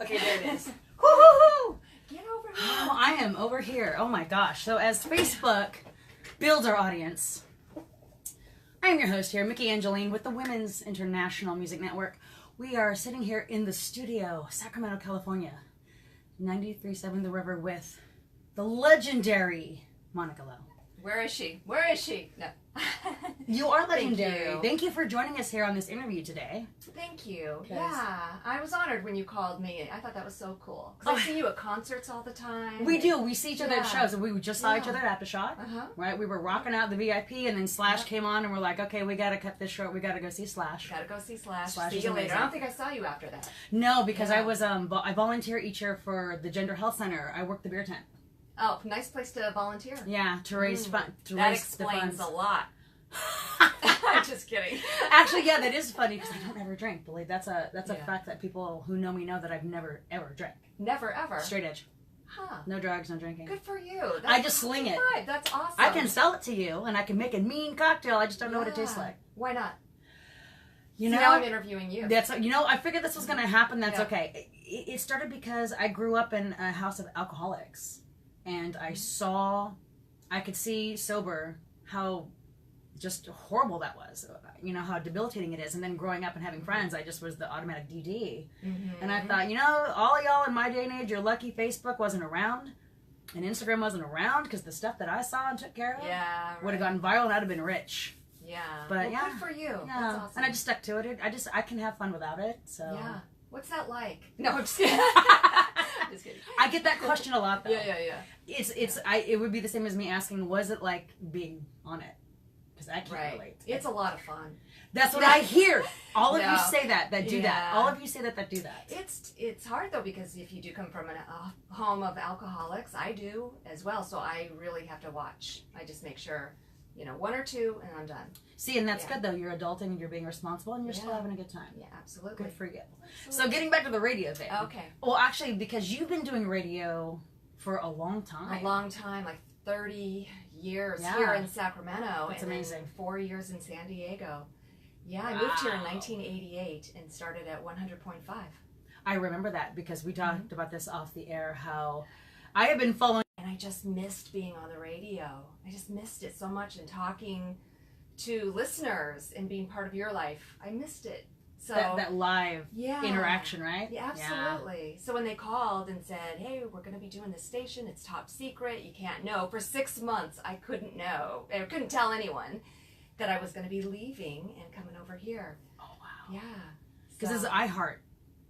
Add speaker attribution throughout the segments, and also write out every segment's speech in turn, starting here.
Speaker 1: Okay, there it is. Woo-hoo-hoo!
Speaker 2: Get over here.
Speaker 1: Oh, I am over here. Oh my gosh. So as Facebook builds our audience, I am your host here, Mickey Angeline with the Women's International Music Network. We are sitting here in the studio, Sacramento, California, 93.7 The River with the legendary Monica Lowe.
Speaker 2: Where is she? Where is she? No.
Speaker 1: You are legendary.
Speaker 2: Thank you.
Speaker 1: Thank you for joining us here on this interview today.
Speaker 2: Thank you. Yeah, I was honored when you called me. I thought that was so cool. Because I see you at concerts all the time.
Speaker 1: We do. We see each other at shows. We just saw each other at Aftershock. Right? We were rocking out the VIP, and then Slash came on, and we're like, okay, we got to cut this short. We got to go see Slash.
Speaker 2: Gotta go see Slash.
Speaker 1: Slash
Speaker 2: See you later. I don't think I saw you after that.
Speaker 1: No, because I was I volunteer each year for the Gender Health Center. I work the beer tent.
Speaker 2: Oh, nice place to volunteer.
Speaker 1: Yeah, to raise fun.
Speaker 2: That explains a lot. Just kidding.
Speaker 1: Actually, yeah, that is funny because I don't ever drink. Believe that's a fact that people who know me know that I've never ever drank.
Speaker 2: Never ever.
Speaker 1: Straight edge.
Speaker 2: Huh.
Speaker 1: No drugs, no drinking.
Speaker 2: Good for you. That's
Speaker 1: I just sling it.
Speaker 2: That's awesome.
Speaker 1: I can sell it to you, and I can make a mean cocktail. I just don't know what it tastes like.
Speaker 2: Why not?
Speaker 1: You know,
Speaker 2: now I'm interviewing you.
Speaker 1: That's I figured this was going to happen. That's okay. It started because I grew up in a house of alcoholics, and I could see sober how just horrible that was. You know, how debilitating it is. And then growing up and having friends, I just was the automatic DD. And I thought, all of y'all in my day and age, you're lucky Facebook wasn't around and Instagram wasn't around, because the stuff that I saw and took care of would have gotten viral and I'd have been rich.
Speaker 2: Yeah.
Speaker 1: But
Speaker 2: good for you.
Speaker 1: Yeah.
Speaker 2: That's awesome.
Speaker 1: And I just stuck to it. I can have fun without it. So
Speaker 2: yeah. What's that like? No, I'm just kidding. Just kidding.
Speaker 1: I get that question a lot, though.
Speaker 2: Yeah.
Speaker 1: It would be the same as me asking, was it like being on it? Because I can't relate.
Speaker 2: It's a lot of fun.
Speaker 1: That's what I hear. All of you say that do that. All of you say that do that.
Speaker 2: It's hard though, because if you do come from a home of alcoholics, I do as well. So I really have to watch. I just make sure, one or two, and I'm done.
Speaker 1: See, and that's good though. You're adulting and you're being responsible, and you're still having a good time.
Speaker 2: Yeah, absolutely.
Speaker 1: Good for you. So getting back to the radio thing.
Speaker 2: Okay.
Speaker 1: Well, actually, because you've been doing radio for a long time.
Speaker 2: A long time, like 30 years here in Sacramento.
Speaker 1: That's
Speaker 2: and
Speaker 1: amazing.
Speaker 2: 4 years in San Diego. Yeah, I moved here in 1988 and started at 100.5.
Speaker 1: I remember that because we talked about this off the air, how I have been following.
Speaker 2: And I just missed being on the radio. I just missed it so much, and talking to listeners and being part of your life. I missed it. So
Speaker 1: that live interaction, right?
Speaker 2: Yeah, absolutely. So when they called and said, hey, we're going to be doing this station, it's top secret, you can't know. For 6 months, I couldn't know. I couldn't tell anyone that I was going to be leaving and coming over here. Oh, wow. Yeah.
Speaker 1: Because it's iHeart.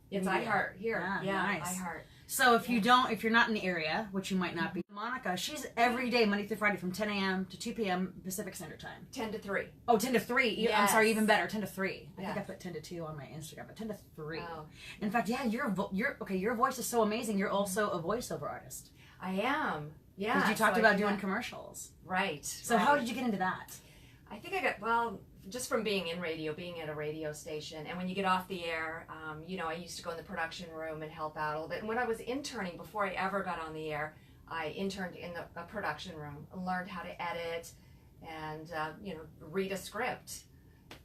Speaker 2: It's iHeart here. Yeah,
Speaker 1: nice.
Speaker 2: iHeart.
Speaker 1: So if you're not in the area, which you might not be, Monica, she's every day, Monday through Friday, from 10 a.m. to 2 p.m. Pacific Standard Time.
Speaker 2: 10 to 3.
Speaker 1: Oh, 10 to 3.
Speaker 2: Yes.
Speaker 1: I'm sorry, even better, 10 to 3. I think I put 10 to 2 on my Instagram, but 10 to 3.
Speaker 2: Oh.
Speaker 1: In fact, your voice is so amazing. You're also a voiceover artist.
Speaker 2: I am. Yeah.
Speaker 1: Because you talked about doing commercials.
Speaker 2: Right.
Speaker 1: So how did you get into that?
Speaker 2: I think I got, just from being in radio, being at a radio station, and when you get off the air, I used to go in the production room and help out a little bit. And when I was interning, before I ever got on the air, I interned in a production room and learned how to edit and, read a script.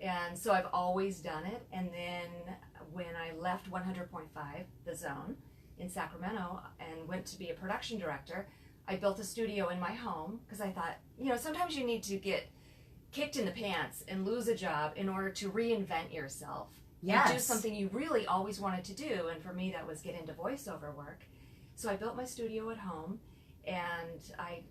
Speaker 2: And so I've always done it. And then when I left 100.5, the zone in Sacramento, and went to be a production director, I built a studio in my home because I thought, sometimes you need to get kicked in the pants and lose a job in order to reinvent yourself.
Speaker 1: Yes.
Speaker 2: And do something you really always wanted to do. And for me, that was get into voiceover work. So I built my studio at home, and I,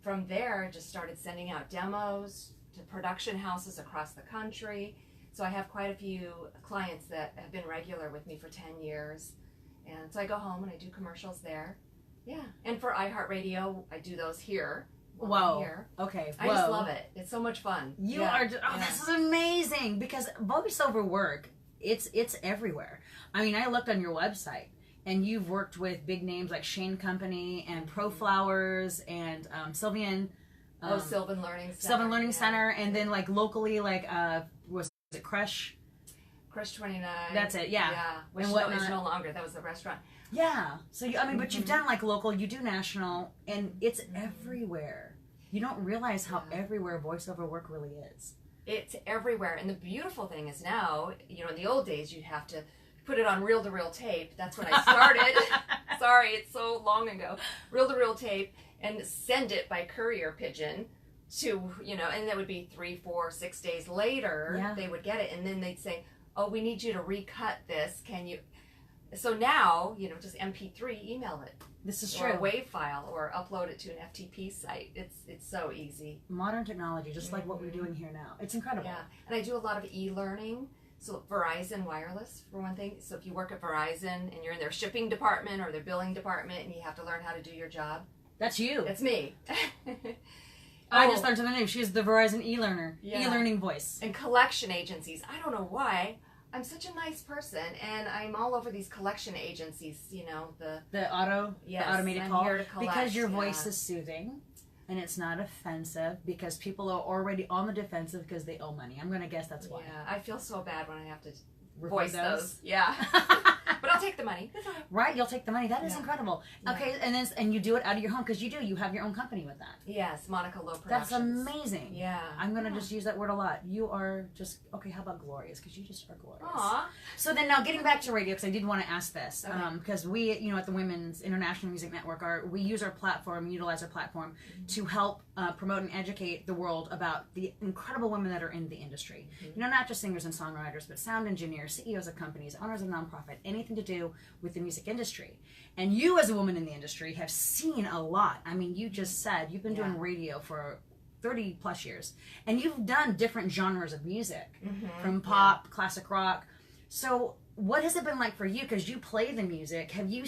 Speaker 2: from there, just started sending out demos to production houses across the country. So I have quite a few clients that have been regular with me for 10 years. And so I go home and I do commercials there. Yeah. And for iHeartRadio, I do those here.
Speaker 1: Whoa.
Speaker 2: Here.
Speaker 1: Okay.
Speaker 2: I just love it. It's so much fun.
Speaker 1: You are. This is amazing, because voiceover work, it's everywhere. I mean, I looked on your website, and you've worked with big names like Shane Company and Pro Flowers and Sylvan.
Speaker 2: Sylvan Learning Center.
Speaker 1: Sylvan Learning Center, and then like locally, like was it Crush?
Speaker 2: Crush 29.
Speaker 1: That's it. Yeah.
Speaker 2: Yeah. Which is no longer. That was the restaurant.
Speaker 1: Yeah. So but you've done like local, you do national, and it's everywhere. You don't realize how everywhere voiceover work really is.
Speaker 2: It's everywhere. And the beautiful thing is now, in the old days, you'd have to put it on reel-to-reel tape. That's when I started. Sorry, it's so long ago. Reel-to-reel tape, and send it by courier pigeon to, and that would be 3, 4, 6 days later, they would get it, and then they'd say, oh, we need you to recut this. Can you? So now, just MP3, email it.
Speaker 1: This is
Speaker 2: or
Speaker 1: true.
Speaker 2: A WAV file, or upload it to an FTP site. It's so easy.
Speaker 1: Modern technology, just like what we're doing here now. It's incredible.
Speaker 2: Yeah, and I do a lot of e-learning. So Verizon Wireless, for one thing. So if you work at Verizon and you're in their shipping department or their billing department and you have to learn how to do your job.
Speaker 1: That's you.
Speaker 2: That's me.
Speaker 1: I just learned something new. She's the Verizon e-learner. Yeah. E-learning voice.
Speaker 2: And collection agencies. I don't know why. I'm such a nice person, and I'm all over these collection agencies, the automated call.
Speaker 1: Here to collect, because your voice is soothing, and it's not offensive, because people are already on the defensive because they owe money. I'm going to guess that's why.
Speaker 2: Yeah, I feel so bad when I have to voice those. Yeah. But I'll take the money. That's all right.
Speaker 1: Right, you'll take the money. That is incredible.
Speaker 2: Yeah.
Speaker 1: Okay, and you do it out of your home, because you have your own company with that.
Speaker 2: Yes, Monica Lowe Productions.
Speaker 1: That's amazing.
Speaker 2: Yeah.
Speaker 1: I'm going to just use that word a lot. You are just, okay, how about glorious? Because you just are glorious.
Speaker 2: Aw.
Speaker 1: So then now getting back to radio, because I did want to ask this,
Speaker 2: Okay.
Speaker 1: because we, at the Women's International Music Network, we utilize our platform to help promote and educate the world about the incredible women that are in the industry. Not just singers and songwriters, but sound engineers, CEOs of companies, owners of nonprofit, anything to do with the music industry. And you, as a woman in the industry, have seen a lot. I mean, you just said you've been doing radio for 30 plus years, and you've done different genres of music, from pop, classic rock. So what has it been like for you? Because you play the music. Have you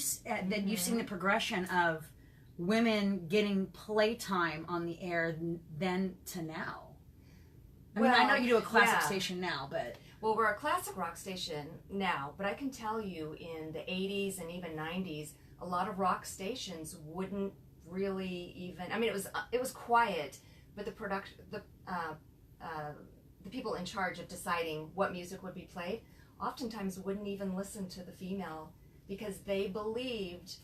Speaker 1: you've seen the progression of women getting playtime on the air then to now? I mean, I know you do a classic station now, but...
Speaker 2: Well, we're a classic rock station now, but I can tell you in the 80s and even 90s, a lot of rock stations wouldn't really even... I mean, it was quiet, but the people in charge of deciding what music would be played oftentimes wouldn't even listen to the female, because they believed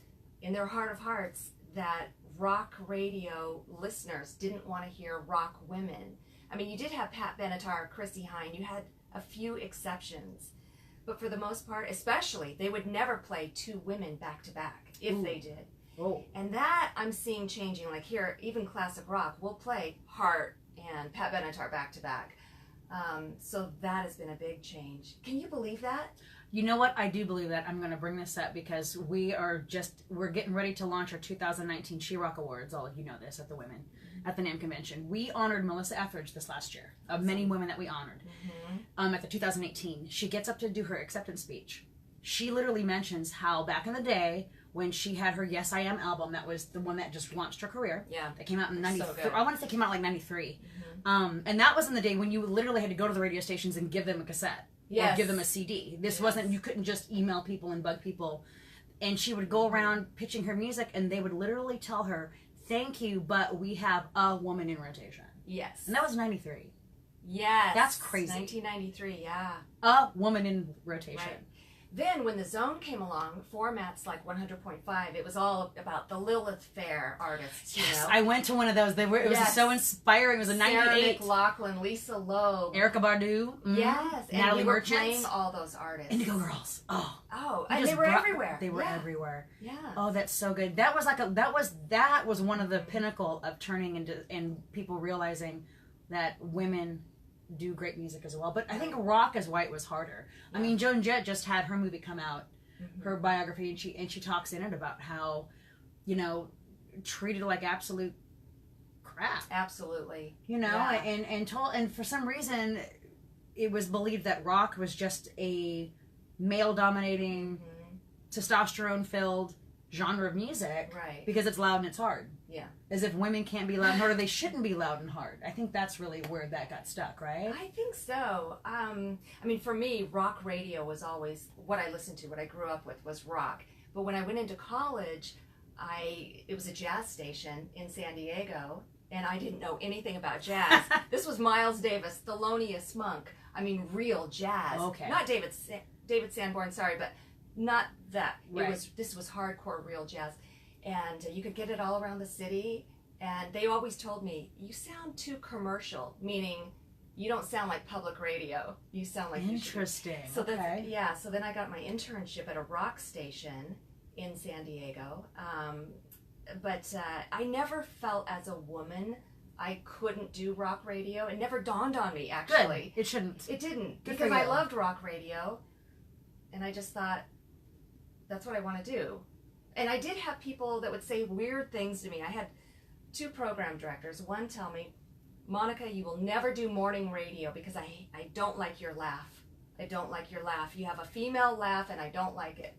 Speaker 2: in their heart of hearts that rock radio listeners didn't want to hear rock women. I mean, you did have Pat Benatar, Chrissie Hynde, you had a few exceptions, but for the most part, especially, they would never play two women back to back, if they did.
Speaker 1: Oh.
Speaker 2: And that I'm seeing changing. Like here, even classic rock, we'll play Hart and Pat Benatar back to back. So that has been a big change. Can you believe that?
Speaker 1: You know what? I do believe that. I'm going to bring this up because we're getting ready to launch our 2019 She-Rock Awards. All of you know this at the Women at the NAMM convention. We honored Melissa Etheridge this last year, of many women that we honored. At the 2018, she gets up to do her acceptance speech. She literally mentions how back in the day when she had her Yes I Am album, that was the one that just launched her career.
Speaker 2: Yeah.
Speaker 1: That came out in 93.
Speaker 2: So
Speaker 1: I want to say it came out like 93. And that was in the day when you literally had to go to the radio stations and give them a cassette.
Speaker 2: Yes.
Speaker 1: Or give them a CD. This wasn't, you couldn't just email people and bug people. And she would go around pitching her music, and they would literally tell her, thank you, but we have a woman in rotation.
Speaker 2: Yes.
Speaker 1: And that was 93.
Speaker 2: Yes.
Speaker 1: That's crazy.
Speaker 2: 1993, yeah.
Speaker 1: A woman in rotation.
Speaker 2: Right. Then when the Zone came along, formats like 100.5, it was all about the Lilith Fair artists, you know.
Speaker 1: I went to one of those. It was so inspiring. It was a 98.
Speaker 2: Sarah McLachlan, Lisa Lowe.
Speaker 1: Erykah Badu.
Speaker 2: Yes. And
Speaker 1: Natalie
Speaker 2: we were
Speaker 1: Merchant.
Speaker 2: playing all those artists.
Speaker 1: Indigo Girls.
Speaker 2: Oh, and they were everywhere.
Speaker 1: They were everywhere.
Speaker 2: Yeah.
Speaker 1: Oh, that's so good. That was that was one of the pinnacle of turning into, and people realizing that women do great music as well. But I think rock is why it was harder. I mean, Joan Jett just had her movie come out, her biography, and she talks in it about how, treated like absolute crap.
Speaker 2: Absolutely.
Speaker 1: And for some reason it was believed that rock was just a male dominating, testosterone filled genre of music,
Speaker 2: right? Because
Speaker 1: it's loud and it's hard.
Speaker 2: Yeah.
Speaker 1: As if women can't be loud and hard, or they shouldn't be loud and hard. I think that's really where that got stuck, right?
Speaker 2: I think so. I mean, for me, rock radio was always what I listened to. What I grew up with was rock. But when I went into college, it was a jazz station in San Diego, and I didn't know anything about jazz. This was Miles Davis, Thelonious Monk. I mean, real jazz.
Speaker 1: Okay.
Speaker 2: Not David Sanborn, sorry, but not that.
Speaker 1: Right.
Speaker 2: This was hardcore real jazz. And you could get it all around the city. And they always told me, you sound too commercial, meaning you don't sound like public radio. You sound like
Speaker 1: interesting.
Speaker 2: So
Speaker 1: okay.
Speaker 2: So then I got my internship at a rock station in San Diego. But I never felt as a woman I couldn't do rock radio. It never dawned on me, actually.
Speaker 1: Good. It shouldn't.
Speaker 2: It didn't.
Speaker 1: Good
Speaker 2: because I loved rock radio. And I just thought, that's what I want to do. And I did have people that would say weird things to me. I had 2 program directors. One tell me, Monica, you will never do morning radio because I don't like your laugh. I don't like your laugh. You have a female laugh and I don't like it.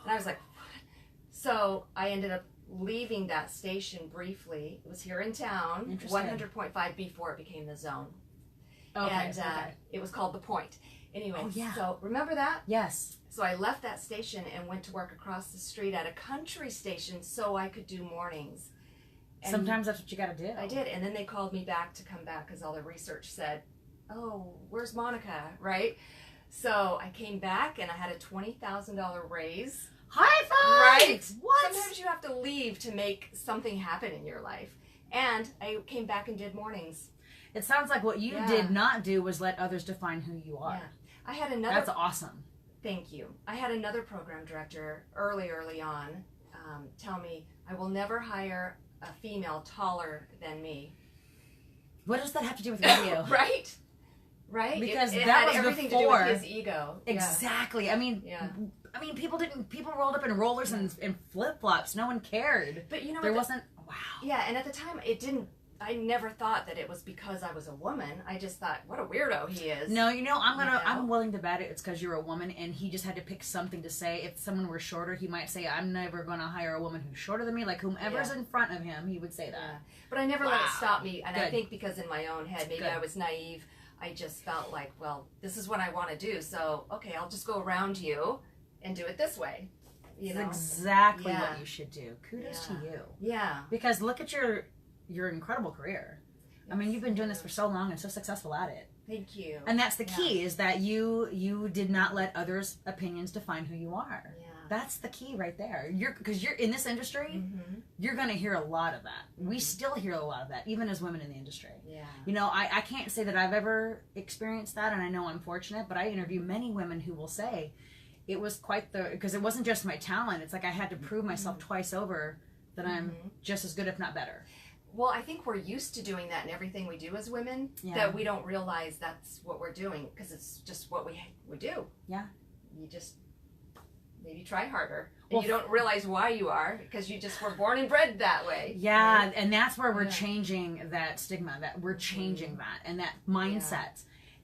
Speaker 2: And I was like, what? So I ended up leaving that station briefly. It was here in town, 100.5 before it became the Zone. Okay, and it was called The Point. Anyway, so remember that?
Speaker 1: Yes.
Speaker 2: So I left that station and went to work across the street at a country station so I could do mornings. And
Speaker 1: sometimes that's what you got to do.
Speaker 2: I did. And then they called me back to come back because all the research said, oh, where's Monica, right? So I came back and I had a $20,000 raise.
Speaker 1: High five!
Speaker 2: Right? What? Sometimes you have to leave to make something happen in your life. And I came back and did mornings.
Speaker 1: It sounds like what you did not do was let others define who you are.
Speaker 2: Yeah. I had another...
Speaker 1: That's awesome.
Speaker 2: Thank you. I had another program director early on tell me, I will never hire a female taller than me.
Speaker 1: What does that have to do with radio?
Speaker 2: Right? Right?
Speaker 1: Because
Speaker 2: it
Speaker 1: that
Speaker 2: had
Speaker 1: was
Speaker 2: everything
Speaker 1: before
Speaker 2: to do with his ego.
Speaker 1: Exactly. I mean, people rolled up in rollers and flip-flops. No one cared.
Speaker 2: But you know,
Speaker 1: there wasn't. Wow.
Speaker 2: Yeah, and at the time, it didn't. I never thought that it was because I was a woman. I just thought, what a weirdo he is.
Speaker 1: No, I'm willing to bet it's because you're a woman, and he just had to pick something to say. If someone were shorter, he might say, I'm never going to hire a woman who's shorter than me. Like, whomever's in front of him, he would say that. Yeah.
Speaker 2: But I never let it stop me, and I think because in my own head, maybe I was naive, I just felt like, well, this is what I want to do, so, okay, I'll just go around you and do it this way. You know?
Speaker 1: Exactly what you should do. Kudos to you.
Speaker 2: Yeah.
Speaker 1: Because look at your incredible career. I mean, you've been doing this for so long and so successful at it.
Speaker 2: Thank you.
Speaker 1: And that's the key, is that you did not let others' opinions define who you are. Yeah. That's the key right there. Because you're in this industry, you're going to hear a lot of that. We still hear a lot of that, even as women in the industry.
Speaker 2: Yeah.
Speaker 1: You know, I can't say that I've ever experienced that, and I know I'm fortunate, but I interview many women who will say it was quite because it wasn't just my talent. It's like I had to prove myself twice over that I'm just as good, if not better.
Speaker 2: Well, I think we're used to doing that in everything we do as women, that we don't realize that's what we're doing, because it's just what we do. Yeah. You just maybe try harder. And you don't realize why you are, because you just were born and bred that way.
Speaker 1: Yeah, right? And that's where we're changing that stigma, that we're changing that, and that mindset. Yeah.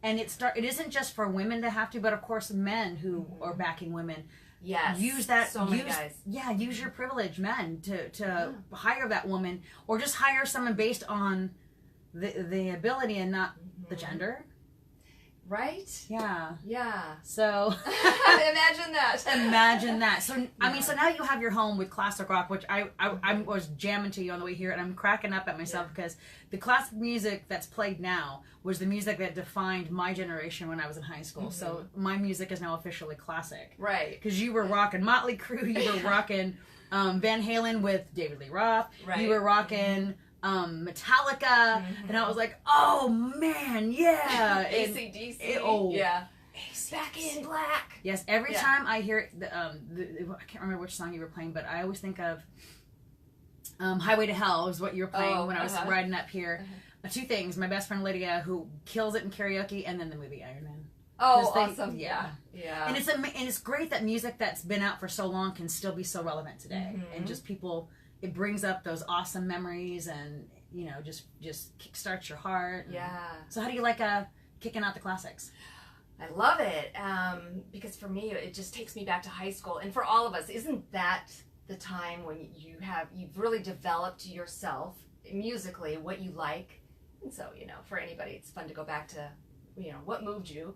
Speaker 1: And it isn't just for women to have to, but of course men who are backing women.
Speaker 2: Yes.
Speaker 1: Use that.
Speaker 2: So many guys.
Speaker 1: Yeah, use your privilege, men, to hire that woman, or just hire someone based on the ability and not the gender.
Speaker 2: Right?
Speaker 1: Yeah.
Speaker 2: Yeah.
Speaker 1: So
Speaker 2: imagine that.
Speaker 1: Imagine that. So I mean, so now you have your home with classic rock, which I was jamming to you on the way here, and I'm cracking up at myself because the classic music that's played now was the music that defined my generation when I was in high school. So my music is now officially classic.
Speaker 2: Right.
Speaker 1: Because you were rocking Motley Crue, you were rocking Van Halen with David Lee Roth, you were rocking Metallica, and I was like, oh man, yeah.
Speaker 2: AC/DC.
Speaker 1: Yeah.
Speaker 2: Back in Black.
Speaker 1: Yes, every time I hear I can't remember which song you were playing, but I always think of Highway to Hell was what you were playing when I was riding up here. 2 things: my best friend Lydia, who kills it in karaoke, and then the movie Iron Man.
Speaker 2: Oh, awesome! Yeah.
Speaker 1: And it's great that music that's been out for so long can still be so relevant today, and just people. It brings up those awesome memories, and just kickstarts your heart.
Speaker 2: Yeah.
Speaker 1: So how do you like kicking out the classics?
Speaker 2: I love it because for me it just takes me back to high school, and for all of us, isn't that the time when you've really developed yourself musically what you like? And so for anybody, it's fun to go back to what moved you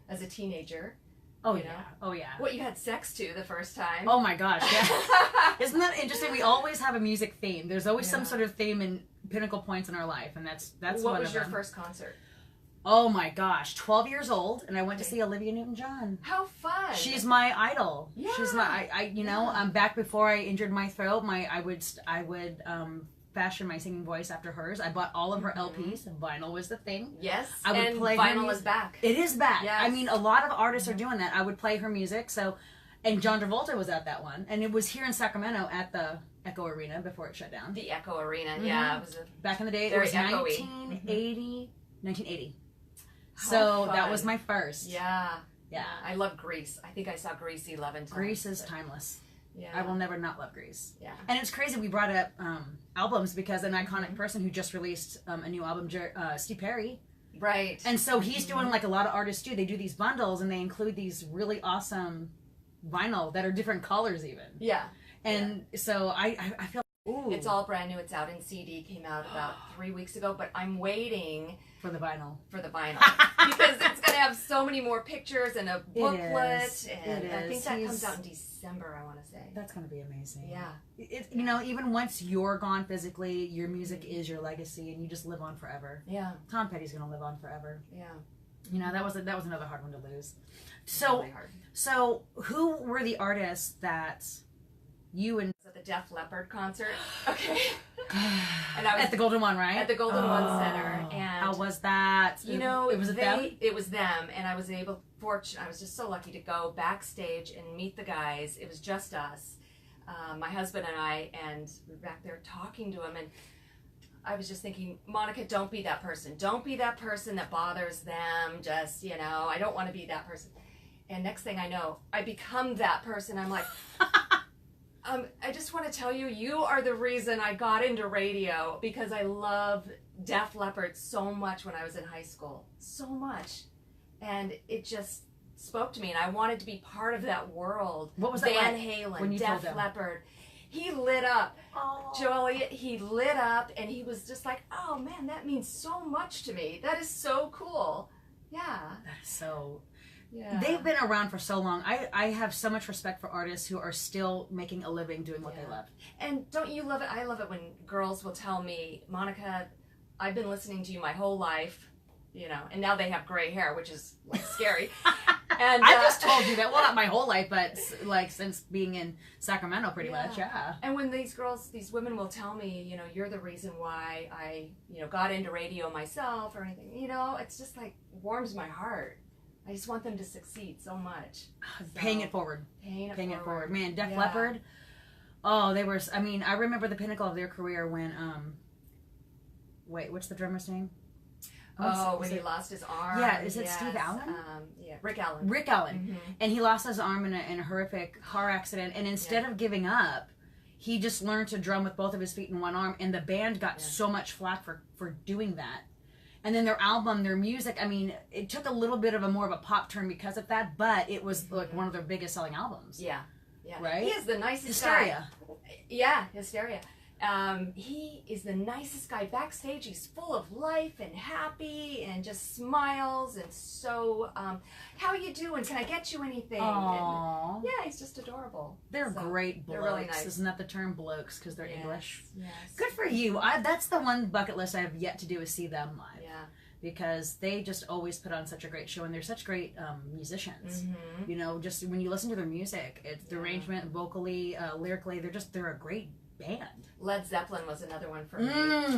Speaker 2: as a teenager.
Speaker 1: Oh yeah. Oh yeah.
Speaker 2: What you had sex to the first time.
Speaker 1: Oh my gosh, yeah. Isn't that interesting? We always have a music theme. There's always some sort of theme in pinnacle points in our life, and that's
Speaker 2: what was your first concert?
Speaker 1: Oh my gosh, 12 years old, and I went to see Olivia Newton-John.
Speaker 2: How fun.
Speaker 1: She's my idol.
Speaker 2: Yeah.
Speaker 1: She's my back before I injured my throat, I would fashioned my singing voice after hers. I bought all of her LPs. Vinyl was the thing.
Speaker 2: Yes,
Speaker 1: I would
Speaker 2: and
Speaker 1: play
Speaker 2: vinyl is back.
Speaker 1: It is back.
Speaker 2: Yes.
Speaker 1: I mean, a lot of artists are doing that. I would play her music. So, and John Travolta was at that one, and it was here in Sacramento at the Echo Arena before it shut down.
Speaker 2: The Echo Arena, yeah, it was
Speaker 1: back in the day. It
Speaker 2: very
Speaker 1: was
Speaker 2: echoey.
Speaker 1: 1980.
Speaker 2: How
Speaker 1: So
Speaker 2: fun.
Speaker 1: that was my first.
Speaker 2: Yeah.
Speaker 1: Yeah.
Speaker 2: I love Grease. I think I saw Grease 11 times.
Speaker 1: Grease is timeless.
Speaker 2: Yeah.
Speaker 1: I will never not love Grease.
Speaker 2: Yeah.
Speaker 1: And it's crazy we brought up albums because an iconic person who just released a new album, Steve Perry.
Speaker 2: Right.
Speaker 1: And so he's doing like a lot of artists do. They do these bundles and they include these really awesome vinyl that are different colors even.
Speaker 2: Yeah.
Speaker 1: And so I feel ooh,
Speaker 2: it's all brand new. It's out in CD. Came out about 3 weeks ago, but I'm waiting
Speaker 1: for the vinyl.
Speaker 2: Because it's going to have so many more pictures and a booklet. And
Speaker 1: It
Speaker 2: I think
Speaker 1: is.
Speaker 2: that comes out in December, I want to say.
Speaker 1: That's going to be amazing.
Speaker 2: Yeah.
Speaker 1: You know, even once you're gone physically, your music is your legacy and you just live on forever.
Speaker 2: Yeah.
Speaker 1: Tom Petty's going to live on forever.
Speaker 2: Yeah.
Speaker 1: You know, that was another hard one to lose. So,
Speaker 2: Really hard.
Speaker 1: so who were the artists that you and
Speaker 2: At the Def Leppard concert. Okay. And I was
Speaker 1: at the Golden One, right?
Speaker 2: at the Golden One Center. And
Speaker 1: how was that?
Speaker 2: you know,
Speaker 1: it was them.
Speaker 2: It was them, and I was I was just so lucky to go backstage and meet the guys. It was just us, my husband and I, and we were back there talking to him, and I was just thinking, Monica, don't be that person. Don't be that person that bothers them. Just, you know, I don't want to be that person. And next thing I know, I become that person. I'm like, I just want to tell you, you are the reason I got into radio because I love Def Leppard so much when I was in high school. So much. And it just spoke to me, and I wanted to be part of that world.
Speaker 1: What was that
Speaker 2: Van
Speaker 1: like
Speaker 2: Halen,
Speaker 1: when you told
Speaker 2: Def
Speaker 1: them?
Speaker 2: Leppard. He lit up.
Speaker 1: Oh.
Speaker 2: Joey, he lit up, and he was just like, oh man, that means so much to me. That is so cool. Yeah.
Speaker 1: That is so.
Speaker 2: Yeah.
Speaker 1: They've been around for so long. I have so much respect for artists who are still making a living doing what they love.
Speaker 2: And don't you love it? I love it when girls will tell me, Monica, I've been listening to you my whole life, you know, and now they have gray hair, which is like scary. And
Speaker 1: I just told you that, well, not my whole life, but like since being in Sacramento pretty much, yeah.
Speaker 2: And when these women will tell me, you know, you're the reason why I, you know, got into radio myself or anything, you know, it's just like warms my heart. I just want them to succeed so much.
Speaker 1: Paying it forward.
Speaker 2: Paying it
Speaker 1: forward. Man, Def
Speaker 2: Yeah.
Speaker 1: Leppard. Oh, they were, I mean, I remember the pinnacle of their career when, wait, what's the drummer's name?
Speaker 2: When he lost his arm.
Speaker 1: Yeah, is it Steve Allen?
Speaker 2: Yeah, Rick Allen.
Speaker 1: Rick Allen.
Speaker 2: Mm-hmm.
Speaker 1: And he lost his arm in a horrific car accident. And instead of giving up, he just learned to drum with both of his feet and one arm. And the band got so much flack for doing that. And then their album, their music, I mean, it took a little bit of more of a pop turn because of that, but it was like one of their biggest selling albums.
Speaker 2: Yeah. Yeah.
Speaker 1: Right?
Speaker 2: He is the nicest
Speaker 1: Hysteria.
Speaker 2: guy. Yeah, Hysteria. He is the nicest guy backstage. He's full of life and happy and just smiles and so, how you doing? Can I get you anything?
Speaker 1: Aww.
Speaker 2: And, yeah, he's just adorable.
Speaker 1: They're great blokes.
Speaker 2: They're really nice.
Speaker 1: Isn't that the term, blokes? Because they're English.
Speaker 2: Yes.
Speaker 1: Good for you. That's the one bucket list I have yet to do is see them live.
Speaker 2: Yeah.
Speaker 1: Because they just always put on such a great show, and they're such great musicians.
Speaker 2: Mm-hmm.
Speaker 1: You know, just when you listen to their music, it's the arrangement, vocally, lyrically, they're a great band.
Speaker 2: Led Zeppelin was another one for me.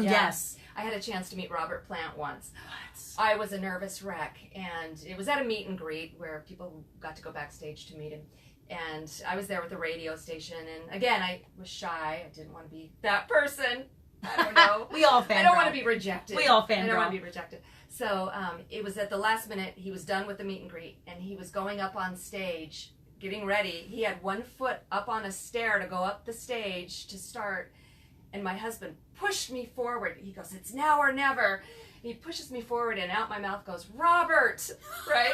Speaker 1: Yes.
Speaker 2: I had a chance to meet Robert Plant once.
Speaker 1: What?
Speaker 2: I was a nervous wreck, and it was at a meet and greet where people got to go backstage to meet him. And I was there with the radio station, and again, I was shy. I didn't want to be that person. I don't know.
Speaker 1: We all fangirl.
Speaker 2: I don't want to be rejected.
Speaker 1: We all fangirl.
Speaker 2: I don't want to be rejected. So it was at the last minute. He was done with the meet and greet, and he was going up on stage, getting ready. He had one foot up on a stair to go up the stage to start, and my husband pushed me forward. He goes, "It's now or never." And he pushes me forward, and out my mouth goes, "Robert," right?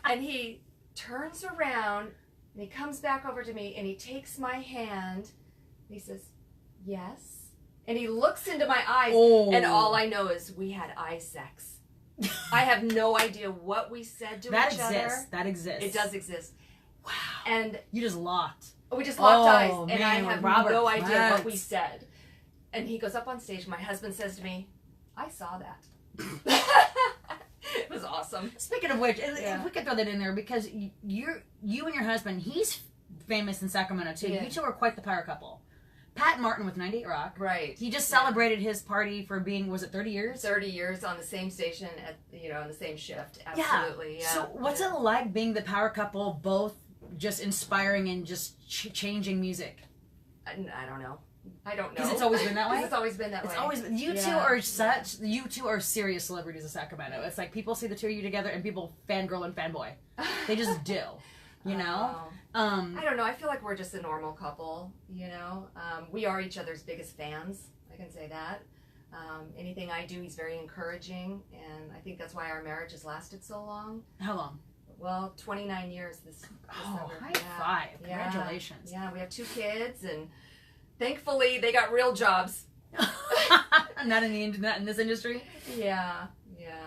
Speaker 2: And he turns around, and he comes back over to me, and he takes my hand, and he says, "Yes." And he looks into my eyes, and all I know is we had eye sex. I have no idea what we said to each other.
Speaker 1: That exists.
Speaker 2: It does exist.
Speaker 1: Wow.
Speaker 2: And
Speaker 1: you just locked.
Speaker 2: we just locked eyes, and
Speaker 1: man,
Speaker 2: I have
Speaker 1: Robert
Speaker 2: no idea
Speaker 1: Plant.
Speaker 2: what we said. And he goes up on stage. My husband says to me, "I saw that." It was awesome.
Speaker 1: Speaking of which, if we could throw that in there, because you and your husband, he's famous in Sacramento too.
Speaker 2: Yeah.
Speaker 1: You two are quite the power couple. Pat Martin with 98 Rock.
Speaker 2: Right.
Speaker 1: He just celebrated his party for being, was it 30 years?
Speaker 2: 30 years on the same station, on the same shift. Absolutely, yeah.
Speaker 1: So what's it like being the power couple, both just inspiring and just changing music?
Speaker 2: I don't know. I don't know.
Speaker 1: Because it's always been that way?
Speaker 2: It's always been that way.
Speaker 1: It's always been. You two are serious celebrities of Sacramento. It's like people see the two of you together and people fangirl and fanboy. They just do. You know?
Speaker 2: I don't know. I feel like we're just a normal couple, We are each other's biggest fans. I can say that. Anything I do, he's very encouraging, and I think that's why our marriage has lasted so long.
Speaker 1: How long?
Speaker 2: Well, 29 years this December.
Speaker 1: High five. Congratulations.
Speaker 2: Yeah, we have 2 kids, and thankfully they got real jobs.
Speaker 1: Not in this industry?
Speaker 2: Yeah.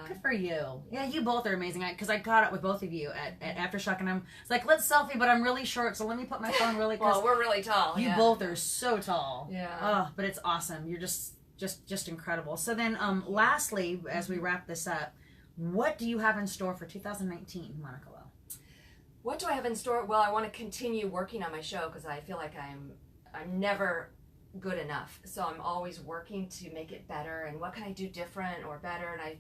Speaker 1: Good for you. Yeah, you both are amazing. Because I caught up with both of you at Aftershock, and it's like, let's selfie, but I'm really short, so let me put my phone really close.
Speaker 2: Well, we're really tall.
Speaker 1: You both are so tall.
Speaker 2: Yeah.
Speaker 1: Oh, but it's awesome. You're just incredible. So then, lastly, as we wrap this up, what do you have in store for 2019, Monica Lowe?
Speaker 2: What do I have in store? Well, I want to continue working on my show because I feel like I'm never good enough. So I'm always working to make it better, and what can I do different or better, and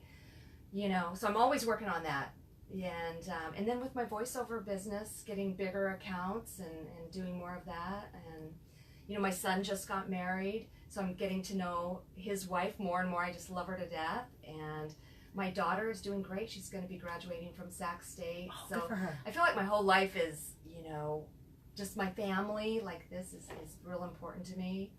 Speaker 2: so I'm always working on that. And then with my voiceover business, getting bigger accounts and doing more of that. And, my son just got married, so I'm getting to know his wife more and more. I just love her to death. And my daughter is doing great. She's going to be graduating from Sac State.
Speaker 1: Oh,
Speaker 2: so
Speaker 1: good for her.
Speaker 2: I feel like my whole life is, just my family. Like this is real important to me.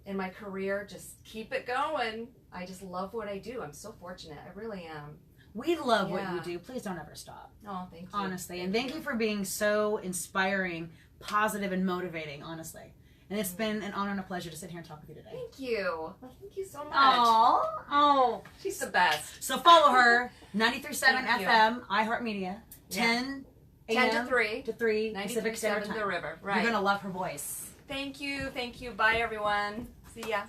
Speaker 2: In my career, just keep it going. I just love what I do. I'm so fortunate. I really am.
Speaker 1: We love what you do. Please don't ever stop.
Speaker 2: Oh, thank you.
Speaker 1: Honestly. And thank you for being so inspiring, positive, and motivating, honestly. And it's been an honor and a pleasure to sit here and talk with you today.
Speaker 2: Thank you. Well, thank you so much.
Speaker 1: Oh.
Speaker 2: She's the best.
Speaker 1: So follow her, 93.7 FM, iHeartMedia, 10
Speaker 2: a.m.
Speaker 1: to 3 Pacific Standard Time.
Speaker 2: The river. Right.
Speaker 1: You're going to love her voice.
Speaker 2: Thank you. Bye, everyone. See ya.